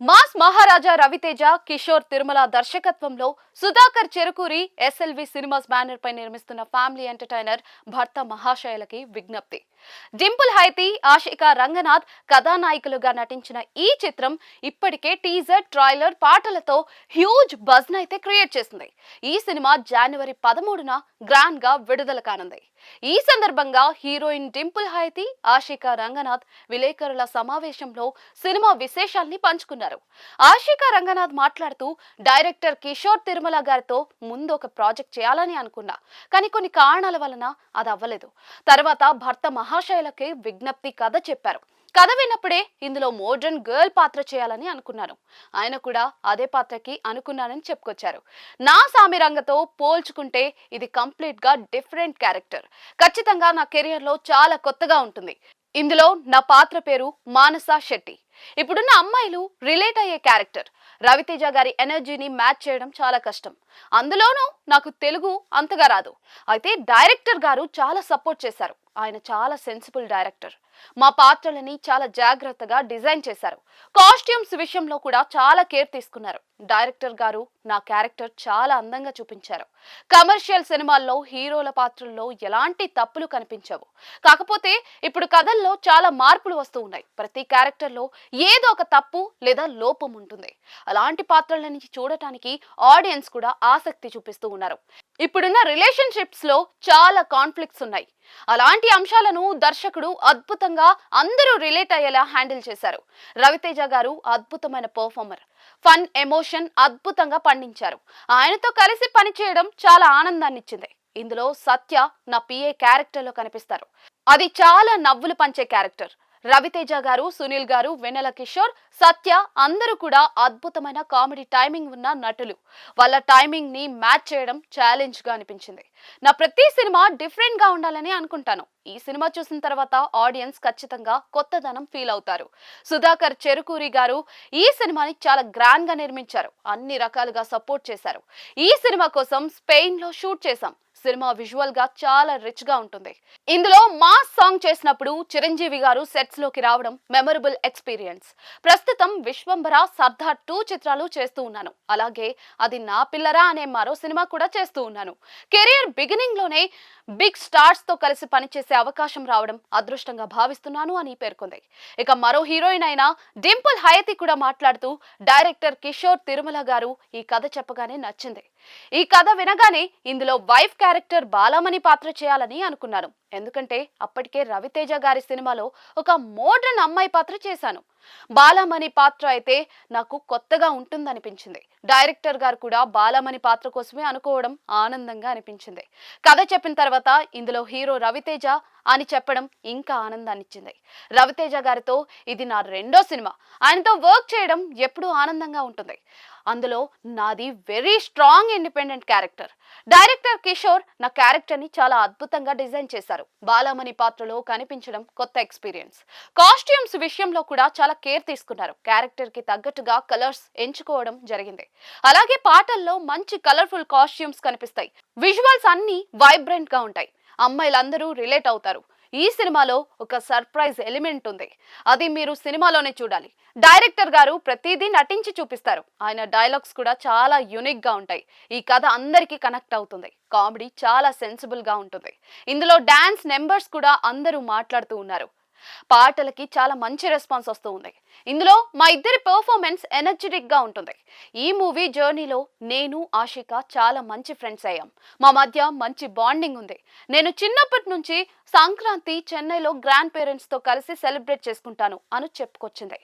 Mass Maharaja Ravi Teja, Kishore Tirumala దర్శకత్వంలో Sudhakar Cherukuri SLV cinemas banner పై నిర్మిస్తున్న ఫ్యామిలీ ఎంటర్టైనర్ భర్త మహాశయలకి విజ్ఞప్తి. డింపుల్ హైతి, ఆషికా రంగనాథ్ కథానాయకులుగా నటించిన ఈ చిత్రం ఇప్పటికే టీజర్, ట్రైలర్, పాటలతో హ్యూజ్ బజ్ అయితే క్రియేట్ చేసింది. ఈ సినిమా జనవరి 13న గ్రాండ్ గా విడుదల కానుంది. ఈ సందర్భంగా హీరోయిన్ డింపుల్ హైతి, ఆషికా రంగనాథ్ విలేకరుల సమావేశంలో సినిమా విశేషాల్ని పంచుకున్నారు. ఆషికా రంగనాథ్ మాట్లాడుతూ, డైరెక్టర్ కిషోర్ తిరుమల గారితో ముందు ఒక ప్రాజెక్ట్ చేయాలని అనుకున్నా, కానీ కొన్ని కారణాల వలన అది అవ్వలేదు. తర్వాత భర్త మహాశయలకి విజ్ఞప్తి కథ చెప్పారు. కథ విన్నప్పుడే ఇందులో మోడ్రన్ గర్ల్ పాత్ర చేయాలని అనుకున్నాను. ఆయన కూడా అదే పాత్రకి అనుకున్నానని చెప్పుకొచ్చారు. నా సామిరంగతో పోల్చుకుంటే ఇది కంప్లీట్ గా డిఫరెంట్ క్యారెక్టర్. ఖచ్చితంగా నా కెరియర్ లో చాలా కొత్తగా ఉంటుంది. ఇందులో నా పాత్ర పేరు మానస శెట్టి. ఇప్పుడున్న అమ్మాయిలు రిలేట్ అయ్యే క్యారెక్టర్. రవితేజ గారి ఎనర్జీని మ్యాచ్ చేయడం చాలా కష్టం. అందులోనూ నాకు తెలుగు అంతగా రాదు. అయితే డైరెక్టర్ గారు చాలా సపోర్ట్ చేశారు. ఆయన చాలా సెన్సిబుల్ డైరెక్టర్. మా పాత్రలని చాలా జాగ్రత్తగా డిజైన్ చేశారు. కాస్ట్యూమ్స్ విషయంలో కూడా చాలా కేర్ తీసుకున్నారు. డైరెక్టర్ గారు నా క్యారెక్టర్ చాలా అందంగా చూపించారు. కమర్షియల్ సినిమాల్లో హీరోల పాత్రల్లో ఎలాంటి తప్పులు కనిపించవు. కాకపోతే ఇప్పుడు కథల్లో చాలా మార్పులు వస్తూ ఉన్నాయి. ప్రతి క్యారెక్టర్ లో ఏదో ఒక తప్పు లేదా లోపం ఉంటుంది. అలాంటి పాత్రలని చూడటానికి ఆడియన్స్ కూడా ఆసక్తి చూపిస్తూ ఉన్నారు. ఇప్పుడున్న రిలేషన్షిప్స్ లో చాలా కాన్ఫ్లిక్ట్స్ ఉన్నాయి. అలాంటి అంశాలను దర్శకుడు అద్భుతంగా అందరూ రిలేట్ అయ్యేలా హ్యాండిల్ చేశారు. రవితేజ గారు అద్భుతమైన పర్ఫార్మర్. ఫన్, ఎమోషన్ అద్భుతంగా పండించారు. ఆయనతో కలిసి పనిచేయడం చాలా ఆనందాన్ని ఇచ్చింది. ఇందులో సత్య నా పిఏ క్యారెక్టర్ లో కనిపిస్తారు. అది చాలా నవ్వులు పంచే క్యారెక్టర్. రవితేజ గారు, సునీల్ గారు, వెన్నెల కిషోర్, సత్య అందరూ కూడా అద్భుతమైన కామెడీ టైమింగ్ ఉన్న నటులు. వాళ్ళ టైమింగ్ ని మ్యాచ్ చేయడం ఛాలెంజ్ గా అనిపించింది. నా ప్రతి సినిమా డిఫరెంట్ గా ఉండాలని అనుకుంటాను. ఈ సినిమా చూసిన తర్వాత ఆడియన్స్ ఖచ్చితంగా కొత్తదనం ఫీల్ అవుతారు. సుధాకర్ చెరుకూరి గారు ఈ సినిమాని చాలా గ్రాండ్ గా నిర్మించారు. అన్ని రకాలుగా సపోర్ట్ చేశారు. ఈ సినిమా కోసం స్పెయిన్ లో షూట్ చేశాం. సినిమా విజువల్ గా చాలా రిచ్ గా ఉంటుంది. ఇందులో మాస్ సాంగ్ చేసినప్పుడు చిరంజీవి గారు సెట్స్ లోకి రావడం మెమరబుల్ ఎక్స్పీరియన్స్. ప్రస్తుతం విశ్వంభర, సర్దార్ 2 చిత్రాలు చేస్తూ ఉన్నాను. అలాగే అది నా పిల్లరా అనే మరో సినిమా కూడా చేస్తూ ఉన్నాను. కెరియర్ బిగినింగ్ లోనే బిగ్ స్టార్స్ తో కలిసి పనిచేసే అవకాశం రావడం అదృష్టంగా భావిస్తున్నాను అని పేర్కొంది. ఇక మరో హీరోయిన్ అయిన డింపుల్ హయతి కూడా మాట్లాడుతూ, డైరెక్టర్ కిషోర్ తిరుమల గారు ఈ కథ చెప్పగానే నచ్చింది. ఈ కథ వినగానే ఇందులో వైఫ్ క్యారెక్టర్ బాలమణి పాత్ర చేయాలని అనుకున్నాను. ఎందుకంటే అప్పటికే రవితేజ గారి సినిమాలో ఒక మోడ్రన్ అమ్మాయి పాత్ర చేశాను. బాలమణి పాత్ర అయితే నాకు కొత్తగా ఉంటుందనిపించింది. డైరెక్టర్ గారు కూడా బాలమణి పాత్ర కోసమే అనుకోవడం ఆనందంగా అనిపించింది. కథ చెప్పిన తర్వాత ఇందులో హీరో రవితేజ అని చెప్పడం ఇంకా ఆనందాన్ని ఇచ్చింది. రవితేజ గారితో ఇది నా 2వ సినిమా. ఆయనతో వర్క్ చేయడం ఎప్పుడూ ఆనందంగా ఉంటుంది. అందులో నాది very strong independent character. Director Kishore నా క్యారెక్టర్ ని చాలా అద్భుతంగా డిజైన్ చేశారు. బాలమణి పాత్రలో కనిపించడం కొత్త ఎక్స్పీరియన్స్. కాస్ట్యూమ్స్ విషయంలో కూడా చాలా కేర్ తీసుకున్నారు. క్యారెక్టర్ కి తగ్గట్టుగా కలర్స్ ఎంచుకోవడం జరిగింది. అలాగే పాటల్లో మంచి కలర్ఫుల్ కాస్ట్యూమ్స్ కనిపిస్తాయి. విజువల్స్ అన్ని వైబ్రెంట్ గా ఉంటాయి. అమ్మాయిలందరూ రిలేట్ అవుతారు. ఈ సినిమాలో ఒక సర్ప్రైజ్ ఎలిమెంట్ ఉంది. అది మీరు సినిమాలోనే చూడాలి. డైరెక్టర్ గారు ప్రతిదీ నటించి చూపిస్తారు. ఆయన డైలాగ్స్ కూడా చాలా యూనిక్ గా ఉంటాయి. ఈ కథ అందరికీ కనెక్ట్ అవుతుంది. కామెడీ చాలా సెన్సిబుల్ గా ఉంటుంది. ఇందులో డాన్స్ నెంబర్స్ కూడా అందరూ మాట్లాడుతూ ఉన్నారు. పాటలకి చాలా మంచి రెస్పాన్స్ వస్తూ ఉంది. ఇందులో మా ఇద్దరి పర్ఫార్మెన్స్ ఎనర్జెటిక్ గా ఉంటుంది. ఈ మూవీ జర్నీలో నేను, ఆషిక చాలా మంచి ఫ్రెండ్స్ అయ్యాం. మా మధ్య మంచి బాండింగ్ ఉంది. నేను చిన్నప్పటి నుంచి సంక్రాంతి చెన్నైలో గ్రాండ్ పేరెంట్స్ తో కలిసి సెలబ్రేట్ చేసుకుంటాను అని చెప్పుకొచ్చింది.